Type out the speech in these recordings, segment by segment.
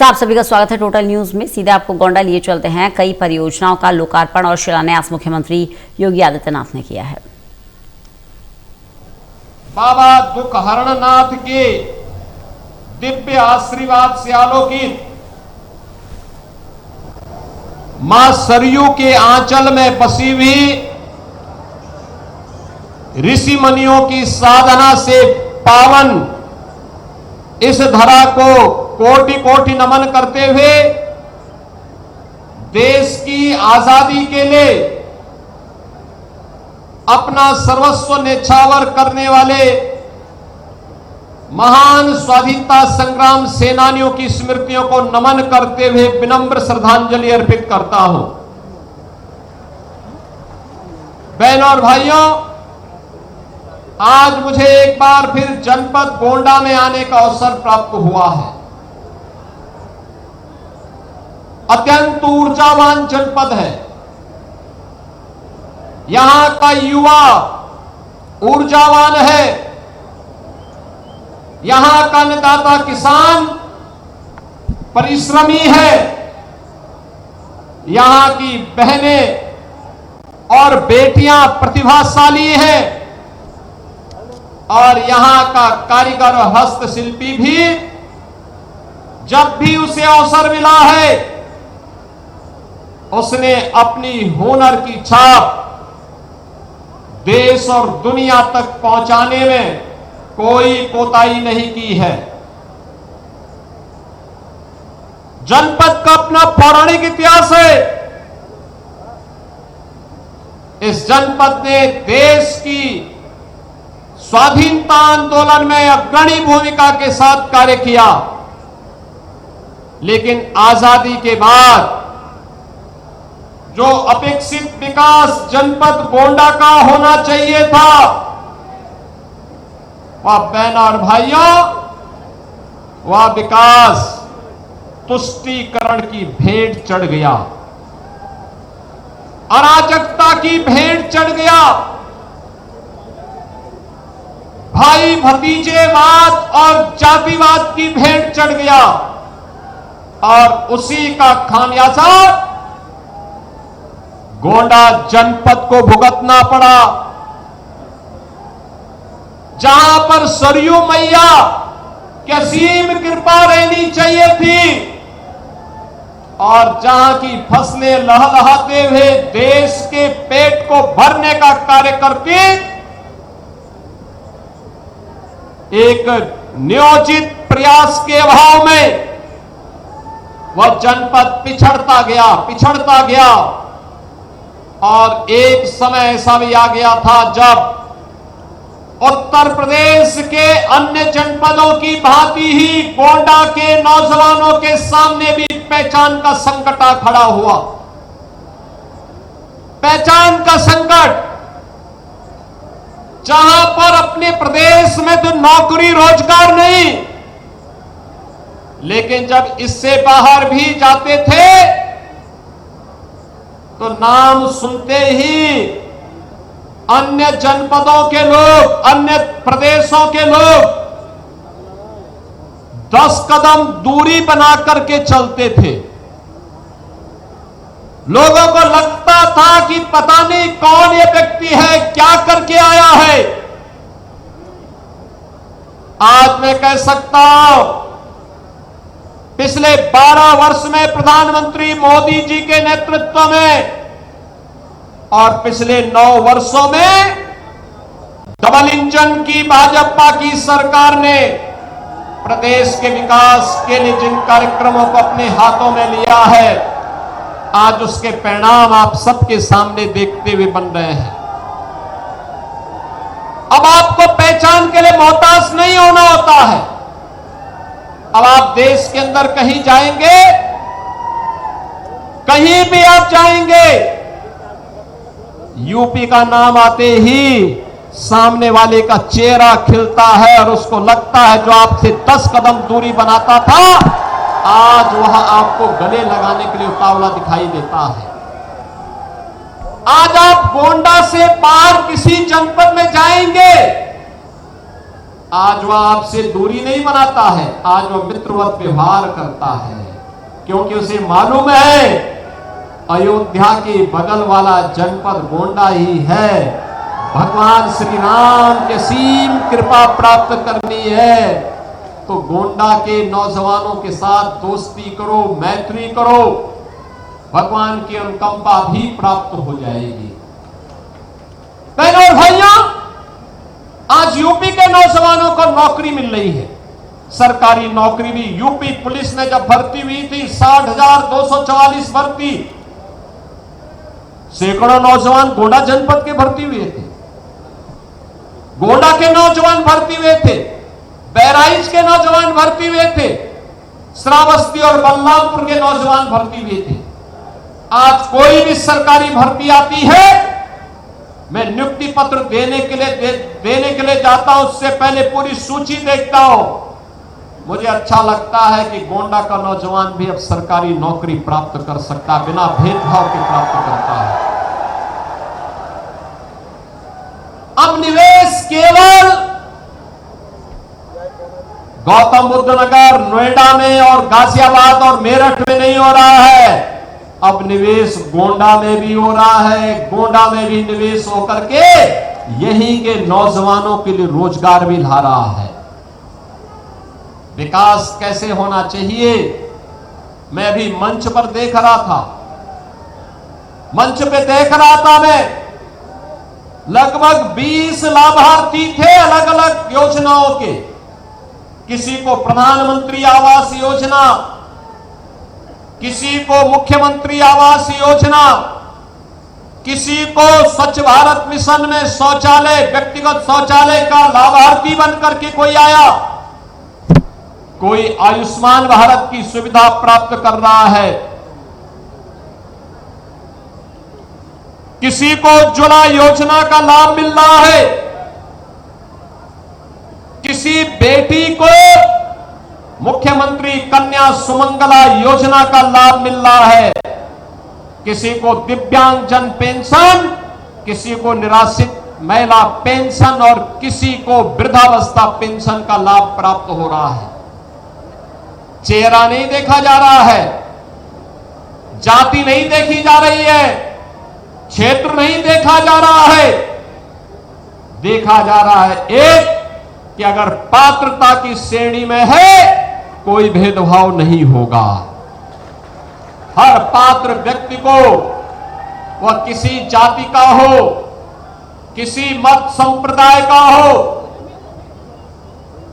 आप सभी का स्वागत है टोटल न्यूज में। सीधे आपको गोंडा लिए चलते हैं। कई परियोजनाओं का लोकार्पण और शिलान्यास मुख्यमंत्री योगी आदित्यनाथ ने किया है। बाबा दुखहरणनाथ के दिव्य आशीर्वाद से आलोकित मां सरयू के आंचल में बसी हुई ऋषि मुनियों की साधना से पावन इस धरा को कोटि कोटि नमन करते हुए देश की आजादी के लिए अपना सर्वस्व न्यौछावर करने वाले महान स्वाधीनता संग्राम सेनानियों की स्मृतियों को नमन करते हुए विनम्र श्रद्धांजलि अर्पित करता हूं। बहनों और भाइयों, आज मुझे एक बार फिर जनपद गोंडा में आने का अवसर प्राप्त हुआ है। अत्यंत ऊर्जावान जनपद है। यहां का युवा ऊर्जावान है। यहां का अन्नदाता किसान परिश्रमी है। यहां की बहनें और बेटियां प्रतिभाशाली हैं और यहां का कारीगर और हस्तशिल्पी भी जब भी उसे अवसर मिला है उसने अपनी हुनर की छाप देश और दुनिया तक पहुंचाने में कोई कोताही नहीं की है। जनपद का अपना पौराणिक इतिहास है। इस जनपद ने देश की स्वाधीनता आंदोलन में अग्रणी भूमिका के साथ कार्य किया, लेकिन आजादी के बाद जो अपेक्षित विकास जनपद गोंडा का होना चाहिए था, वह बहनों और भाइयों, वह विकास तुष्टीकरण की भेंट चढ़ गया, अराजकता की भेंट चढ़ गया, भाई भतीजेवाद और जातिवाद की भेंट चढ़ गया और उसी का खामियाजा गोंडा जनपद को भुगतना पड़ा। जहां पर सरयू मैया की असीम कृपा रहनी चाहिए थी और जहां की फसलें लहलहाते हुए देश के पेट को भरने का कार्य करती, एक नियोजित प्रयास के अभाव में वह जनपद पिछड़ता गया और एक समय ऐसा भी आ गया था जब उत्तर प्रदेश के अन्य जनपदों की भांति ही गोंडा के नौजवानों के सामने भी पहचान का संकट आ खड़ा हुआ। पहचान का संकट, जहां पर अपने प्रदेश में तो नौकरी रोजगार नहीं, लेकिन जब इससे बाहर भी जाते थे तो नाम सुनते ही अन्य जनपदों के लोग, अन्य प्रदेशों के लोग 10 कदम दूरी बना करके चलते थे। लोगों को लगता था कि पता नहीं कौन ये व्यक्ति है, क्या करके आया है। आज मैं कह सकता हूं, पिछले 12 वर्ष में प्रधानमंत्री मोदी जी के नेतृत्व में और पिछले 9 वर्षों में डबल इंजन की भाजपा की सरकार ने प्रदेश के विकास के लिए जिन कार्यक्रमों को अपने हाथों में लिया है, आज उसके परिणाम आप सबके सामने देखते हुए बन रहे हैं। अब आपको पहचान के लिए मोहताज नहीं होना होता है। अब आप देश के अंदर कहीं जाएंगे, कहीं भी आप जाएंगे, यूपी का नाम आते ही सामने वाले का चेहरा खिलता है और उसको लगता है जो आपसे 10 कदम दूरी बनाता था, आज वह आपको गले लगाने के लिए उतावला दिखाई देता है। आज आप गोंडा से बाहर किसी जनपद में जाएंगे आज वह आपसे दूरी नहीं बनाता है, आज वह मित्रवत व्यवहार करता है, क्योंकि उसे मालूम है अयोध्या के बगल वाला जनपद गोंडा ही है। भगवान श्री राम के सीम कृपा प्राप्त करनी है तो गोंडा के नौजवानों के साथ दोस्ती करो, मैत्री करो, भगवान की अनुकंपा भी प्राप्त हो जाएगी। बहनों और भाइयों, आज यूपी के नौजवानों को नौकरी मिल रही है, सरकारी नौकरी भी। यूपी पुलिस में जब भर्ती हुई थी 60,244 भर्ती, सैकड़ों नौजवान गोंडा जनपद के भर्ती हुए थे, गोंडा के नौजवान भर्ती हुए थे, बहराइच के नौजवान भर्ती हुए थे, श्रावस्ती और बलरामपुर के नौजवान भर्ती हुए थे। आज कोई भी सरकारी भर्ती आती है, मैं नियुक्ति पत्र देने के लिए जाता हूं, उससे पहले पूरी सूची देखता हूं। मुझे अच्छा लगता है कि गोंडा का नौजवान भी अब सरकारी नौकरी प्राप्त कर सकता है, बिना भेदभाव के प्राप्त करता है। अब निवेश केवल गौतम बुद्ध नगर, नोएडा में और गाजियाबाद और मेरठ में नहीं हो रहा है, अब निवेश गोंडा में भी हो रहा है। गोंडा में भी निवेश होकर के यहीं के नौजवानों के लिए रोजगार भी ला रहा है। विकास कैसे होना चाहिए, मैं अभी मंच पर देख रहा था, मंच पे देख रहा था मैं, लगभग 20 लाभार्थी थे अलग अलग योजनाओं के। किसी को प्रधानमंत्री आवास योजना, किसी को मुख्यमंत्री आवास योजना, किसी को स्वच्छ भारत मिशन में शौचालय, व्यक्तिगत शौचालय का लाभार्थी बनकर के कोई आया, कोई आयुष्मान भारत की सुविधा प्राप्त कर रहा है, किसी को उज्ज्वला योजना का लाभ मिल रहा है, किसी बेटी को मुख्यमंत्री कन्या सुमंगला योजना का लाभ मिल रहा है, किसी को दिव्यांगजन पेंशन, किसी को निराश्रित महिला पेंशन और किसी को वृद्धावस्था पेंशन का लाभ प्राप्त हो रहा है। चेहरा नहीं देखा जा रहा है, जाति नहीं देखी जा रही है, क्षेत्र नहीं देखा जा रहा है, देखा जा रहा है एक कि अगर पात्रता की श्रेणी में है कोई भेदभाव नहीं होगा। हर पात्र व्यक्ति को, वह किसी जाति का हो, किसी मत संप्रदाय का हो,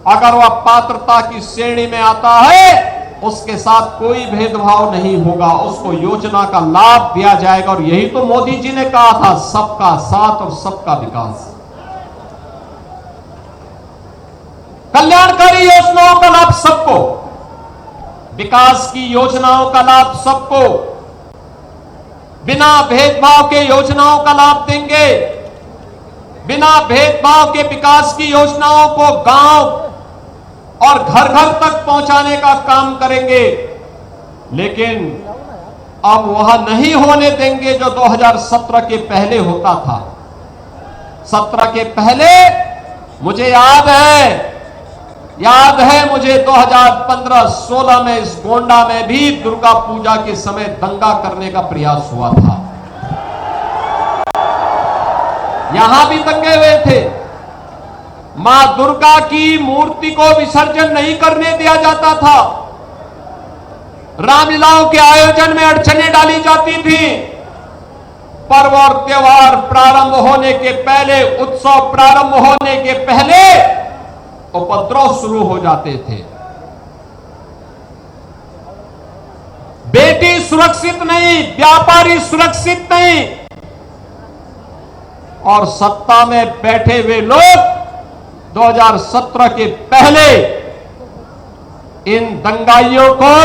अगर वह पात्रता की श्रेणी में आता है उसके साथ कोई भेदभाव नहीं होगा, उसको योजना का लाभ दिया जाएगा। और यही तो मोदी जी ने कहा था, सबका साथ और सबका विकास। कल्याणकारी योजनाओं का लाभ सबको, विकास की योजनाओं का लाभ सबको, बिना भेदभाव के योजनाओं का लाभ देंगे, बिना भेदभाव के विकास की योजनाओं को गांव और घर घर तक पहुंचाने का काम करेंगे। लेकिन अब वह नहीं होने देंगे जो 2017 के पहले होता था। 17 के पहले मुझे याद है मुझे 2015-16 में इस गोंडा में भी दुर्गा पूजा के समय दंगा करने का प्रयास हुआ था। यहां भी दंगे हुए थे, मां दुर्गा की मूर्ति को विसर्जन नहीं करने दिया जाता था, रामलीलाओं के आयोजन में अड़चनें डाली जाती थी, पर्व और त्योहार प्रारंभ होने के पहले, उत्सव प्रारंभ होने के पहले उपद्रव शुरू हो जाते थे। बेटी सुरक्षित नहीं, व्यापारी सुरक्षित नहीं, और सत्ता में बैठे हुए लोग 2017 के पहले इन दंगाइयों को,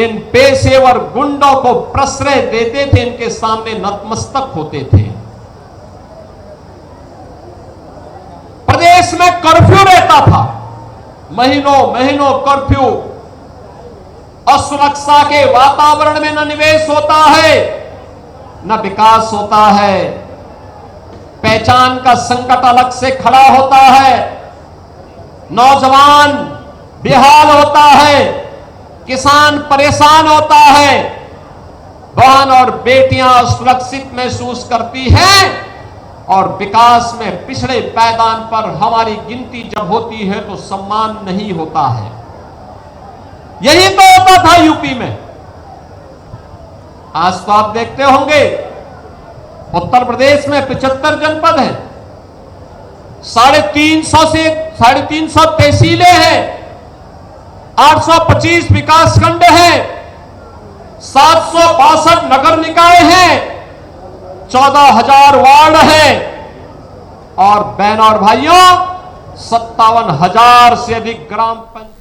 इन पेशेवर गुंडों को प्रश्रय देते थे, इनके सामने नतमस्तक होते थे। प्रदेश में कर्फ्यू रहता था, महीनों महीनों कर्फ्यू। असुरक्षा के वातावरण में न निवेश होता है, न विकास होता है, पहचान का संकट अलग से खड़ा होता है, नौजवान बेहाल होता है, किसान परेशान होता है, बहन और बेटियां सुरक्षित महसूस करती हैं और विकास में पिछड़े पायदान पर हमारी गिनती जब होती है तो सम्मान नहीं होता है। यही तो होता था यूपी में। आज तो आप देखते होंगे उत्तर प्रदेश में 75 जनपद हैं, 350 तहसीलें हैं, 825 विकासखंड हैं, 762 नगर निकाय हैं, 14,000 वार्ड हैं और बहनों और भाइयों 57,000 से अधिक ग्राम पंचायत